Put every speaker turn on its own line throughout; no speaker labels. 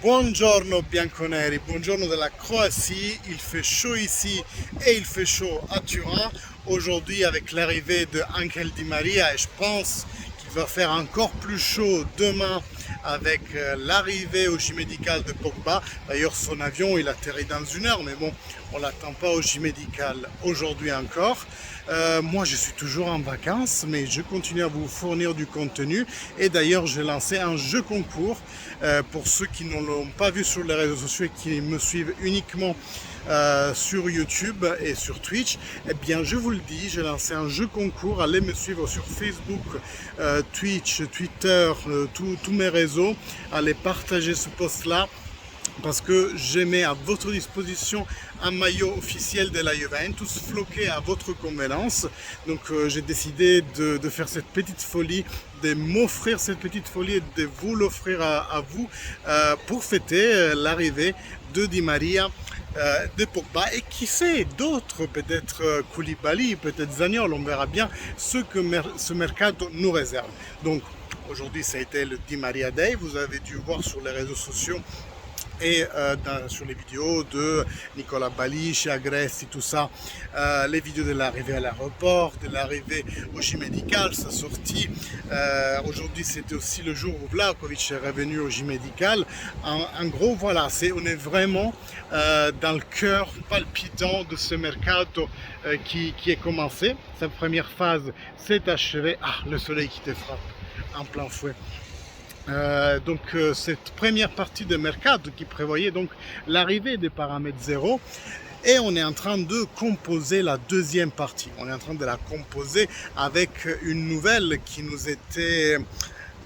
Buongiorno bianconeri, buongiorno de la Croatie, il fait chaud ici et il fait chaud à Turin. Aujourd'hui avec l'arrivée de Angel Di Maria et je pense qu'il va faire encore plus chaud demain avec l'arrivée au J médical de Pogba. D'ailleurs son avion il atterrit dans une heure mais bon on l'attend pas au J médical aujourd'hui encore. Moi je suis toujours en vacances mais je continue à vous fournir du contenu et d'ailleurs j'ai lancé un jeu concours pour ceux qui ne l'ont pas vu sur les réseaux sociaux et qui me suivent uniquement sur YouTube et sur Twitch. Eh bien je vous le dis, j'ai lancé un jeu concours, allez me suivre sur Facebook, Twitch, Twitter, tous mes réseaux, allez partager ce post là parce que je mets à votre disposition un maillot officiel de la Juventus floqué à votre convenance. Donc j'ai décidé de faire cette petite folie, de m'offrir cette petite folie et de vous l'offrir à vous pour fêter l'arrivée de Di Maria, de Pogba et qui sait d'autres, peut-être Koulibaly, peut-être Zaniol, on verra bien ce que ce mercato nous réserve. Donc aujourd'hui ça a été le Di Maria Day, vous avez dû voir sur les réseaux sociaux et sur les vidéos de Nicolas Balich, Agresti, tout ça, les vidéos de l'arrivée à l'aéroport, de l'arrivée au J médical, sa sortie. Aujourd'hui, c'était aussi le jour où Vlahovic est revenu au J médical. En gros, voilà, on est vraiment dans le cœur palpitant de ce mercato qui est commencé. Sa première phase s'est achevée. Ah, le soleil qui te frappe en plein fouet. Cette première partie de mercato qui prévoyait donc l'arrivée des paramètres zéro et on est en train de composer la deuxième partie. On est en train de la composer avec une nouvelle qui nous était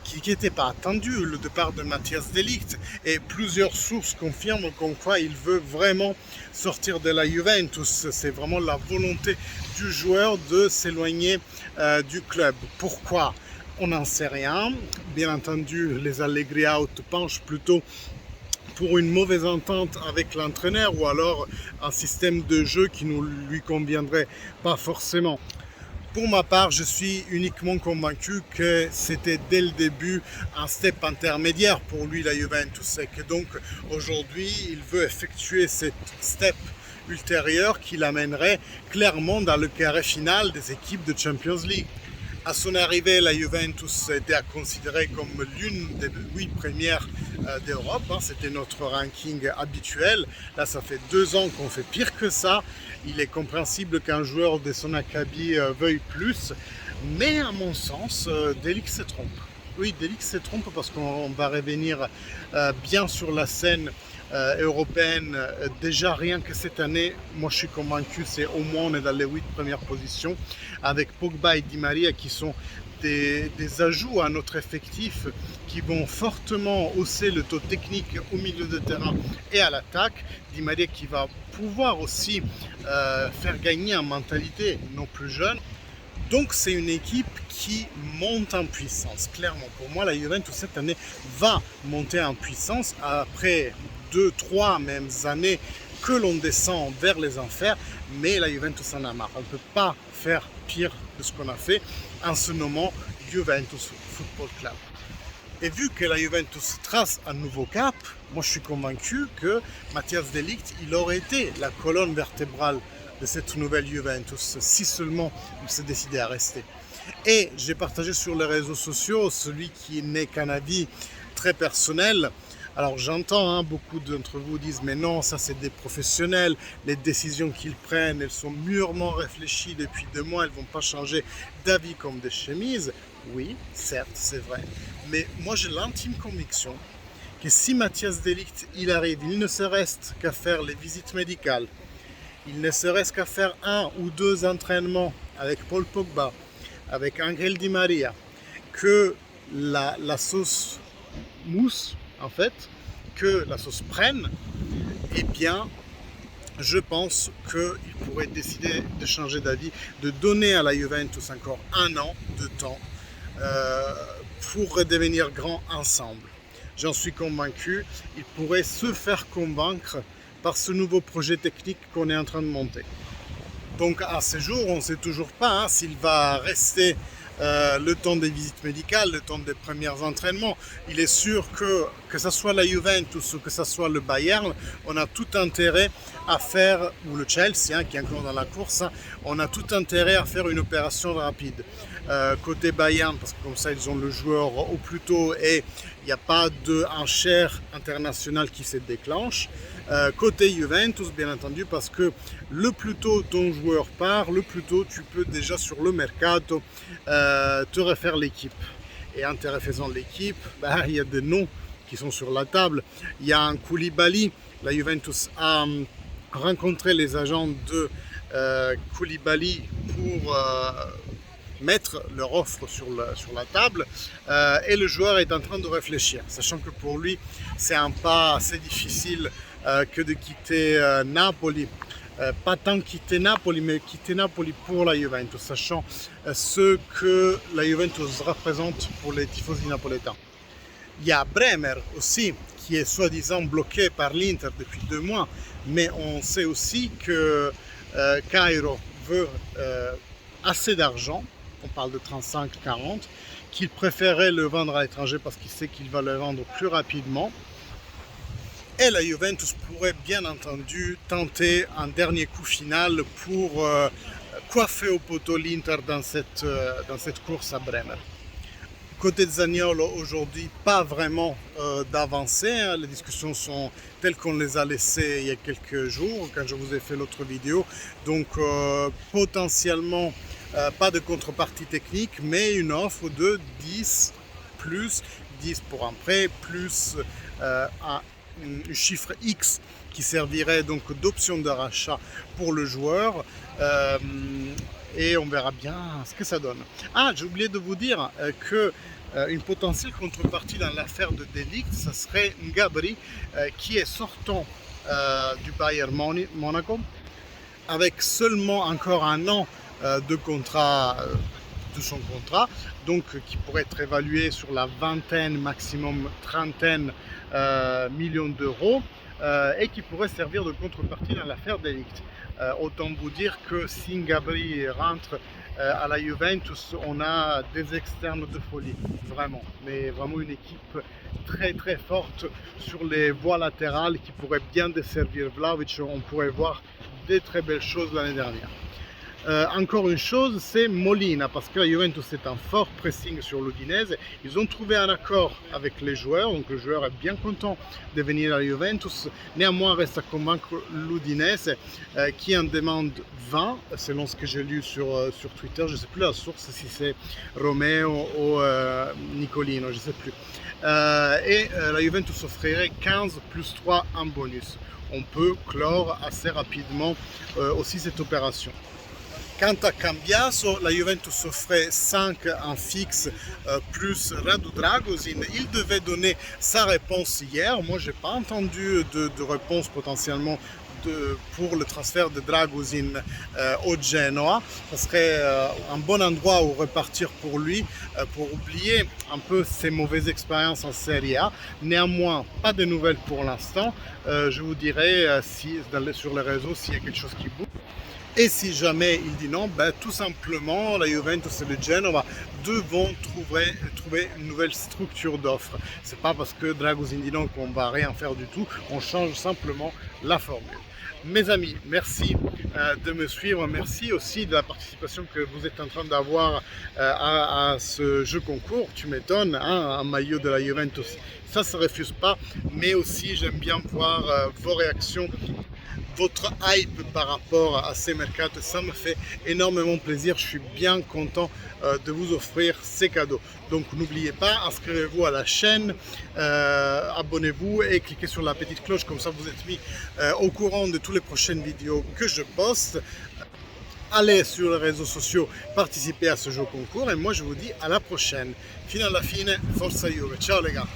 qui n'était pas attendue, le départ de Matthias de Ligt, et plusieurs sources confirment comme quoi il veut vraiment sortir de la Juventus. C'est vraiment la volonté du joueur de s'éloigner du club. Pourquoi? On n'en sait rien. Bien entendu, les Allegri out penchent plutôt pour une mauvaise entente avec l'entraîneur ou alors un système de jeu qui ne lui conviendrait pas forcément. Pour ma part, je suis uniquement convaincu que c'était dès le début un step intermédiaire pour lui, la Juventus, et que donc aujourd'hui, il veut effectuer cette step ultérieure qui l'amènerait clairement dans le carré final des équipes de Champions League. À son arrivée, la Juventus était à considérer comme l'une des 8 premières d'Europe. C'était notre ranking habituel. Là, ça fait 2 ans qu'on fait pire que ça. Il est compréhensible qu'un joueur de son acabit veuille plus. Mais à mon sens, De Ligt se trompe. Oui, De Ligt se trompe parce qu'on va revenir bien sur la scène européenne. Déjà rien que cette année, moi je suis convaincu, c'est au moins on est dans les 8 premières positions avec Pogba et Di Maria qui sont des ajouts à notre effectif qui vont fortement hausser le taux technique au milieu de terrain et à l'attaque. Di Maria qui va pouvoir aussi faire gagner en mentalité nos plus jeunes. Donc c'est une équipe qui monte en puissance, clairement. Pour moi, la Juventus cette année va monter en puissance après 2-3 mêmes années que l'on descend vers les enfers, mais la Juventus en a marre. On ne peut pas faire pire de ce qu'on a fait en se nommant Juventus Football Club. Et vu que la Juventus trace un nouveau cap, moi je suis convaincu que Matthias de Ligt, il aurait été la colonne vertébrale de cette nouvelle Juventus, si seulement il s'est décidé à rester. Et j'ai partagé sur les réseaux sociaux, celui qui n'est qu'un avis très personnel. Alors j'entends, beaucoup d'entre vous disent mais non, ça c'est des professionnels, les décisions qu'ils prennent, elles sont mûrement réfléchies depuis 2 mois, elles ne vont pas changer d'avis comme des chemises. Oui, certes, c'est vrai. Mais moi j'ai l'intime conviction que si Matthias de Ligt, il arrive, il ne se reste qu'à faire les visites médicales, il ne se reste qu'à faire 1 ou 2 entraînements avec Paul Pogba, avec Angel Di Maria, que la sauce mousse, en fait, que la sauce prenne, eh bien, je pense qu'il pourrait décider de changer d'avis, de donner à la Juventus encore 1 an de temps pour redevenir grand ensemble. J'en suis convaincu, il pourrait se faire convaincre par ce nouveau projet technique qu'on est en train de monter. Donc à ce jour, on ne sait toujours pas s'il va rester le temps des visites médicales, le temps des premiers entraînements. Il est sûr que ce soit la Juventus ou que ce soit le Bayern, on a tout intérêt à faire, ou le Chelsea qui est encore dans la course, on a tout intérêt à faire une opération rapide. Côté Bayern, parce que comme ça ils ont le joueur au plus tôt et il n'y a pas d'enchère internationale qui se déclenche. Côté Juventus, bien entendu, parce que le plus tôt ton joueur part, le plus tôt tu peux déjà sur le mercato te refaire l'équipe. Et en te refaisant l'équipe, il y a des noms qui sont sur la table. Il y a un Koulibaly, la Juventus a rencontré les agents de Koulibaly pour mettre leur offre sur la table et le joueur est en train de réfléchir, sachant que pour lui c'est un pas assez difficile que de quitter Napoli. Pas tant quitter Napoli, mais quitter Napoli pour la Juventus, sachant ce que la Juventus représente pour les tifosi napolétains. Il y a Bremer aussi, qui est soi-disant bloqué par l'Inter depuis 2 mois, mais on sait aussi que Cairo veut assez d'argent, on parle de 35-40, qu'il préférait le vendre à l'étranger parce qu'il sait qu'il va le vendre plus rapidement. Et la Juventus pourrait bien entendu tenter un dernier coup final pour coiffer au poteau l'Inter dans cette course à Bremer. Côté Zaniolo, aujourd'hui, pas vraiment d'avancée. Les discussions sont telles qu'on les a laissées il y a quelques jours, quand je vous ai fait l'autre vidéo. Donc, potentiellement, pas de contrepartie technique, mais une offre de 10 plus 10 pour un prêt, plus un chiffre X qui servirait donc d'option de rachat pour le joueur. Et on verra bien ce que ça donne. Ah, j'ai oublié de vous dire que une potentielle contrepartie dans l'affaire de De Ligt, ça serait Gnabry qui est sortant du Bayern Monaco avec seulement encore 1 an de contrat, de son contrat, donc qui pourrait être évalué sur la vingtaine, maximum trentaine millions d'euros et qui pourrait servir de contrepartie dans l'affaire De Ligt. Autant vous dire que si Gnabry rentre à la Juventus, on a des externes de folie, vraiment, mais vraiment une équipe très très forte sur les voies latérales qui pourrait bien desservir Vlahovic. On pourrait voir des très belles choses l'année dernière. Encore une chose, c'est Molina, parce que la Juventus est un fort pressing sur l'Udinese. Ils ont trouvé un accord avec les joueurs, donc le joueur est bien content de venir à la Juventus. Néanmoins, reste à convaincre l'Udinese qui en demande 20, selon ce que j'ai lu sur Twitter. Je ne sais plus la source, si c'est Romeo ou Nicolino, je ne sais plus. La Juventus offrirait 15 plus 3 en bonus. On peut clore assez rapidement aussi cette opération. Quant à Cambiaso, la Juventus offrait 5 en fixe plus Radu Dragosin. Il devait donner sa réponse hier. Moi, je n'ai pas entendu de réponse potentiellement pour le transfert de Dragosin au Genoa. Ce serait un bon endroit où repartir pour lui, pour oublier un peu ses mauvaises expériences en Serie A. Néanmoins, pas de nouvelles pour l'instant. Je vous dirai sur les réseaux s'il y a quelque chose qui bouge. Et si jamais il dit non, tout simplement la Juventus et le Genoa devront trouver une nouvelle structure d'offres. C'est pas parce que Dragosin dit non qu'on va rien faire du tout, on change simplement la formule. Mes amis, merci de me suivre, merci aussi de la participation que vous êtes en train d'avoir à ce jeu concours. Tu m'étonnes, hein, un maillot de la Juventus, ça ne se refuse pas, mais aussi j'aime bien voir vos réactions, votre hype par rapport à ces mercatos. Ça me fait énormément plaisir, je suis bien content de vous offrir ces cadeaux. Donc n'oubliez pas, inscrivez-vous à la chaîne, abonnez-vous et cliquez sur la petite cloche, comme ça vous êtes mis au courant de toutes les prochaines vidéos que je poste. Allez sur les réseaux sociaux, participez à ce jeu concours et moi je vous dis à la prochaine. Fino alla fine, forza Juve, ciao les gars.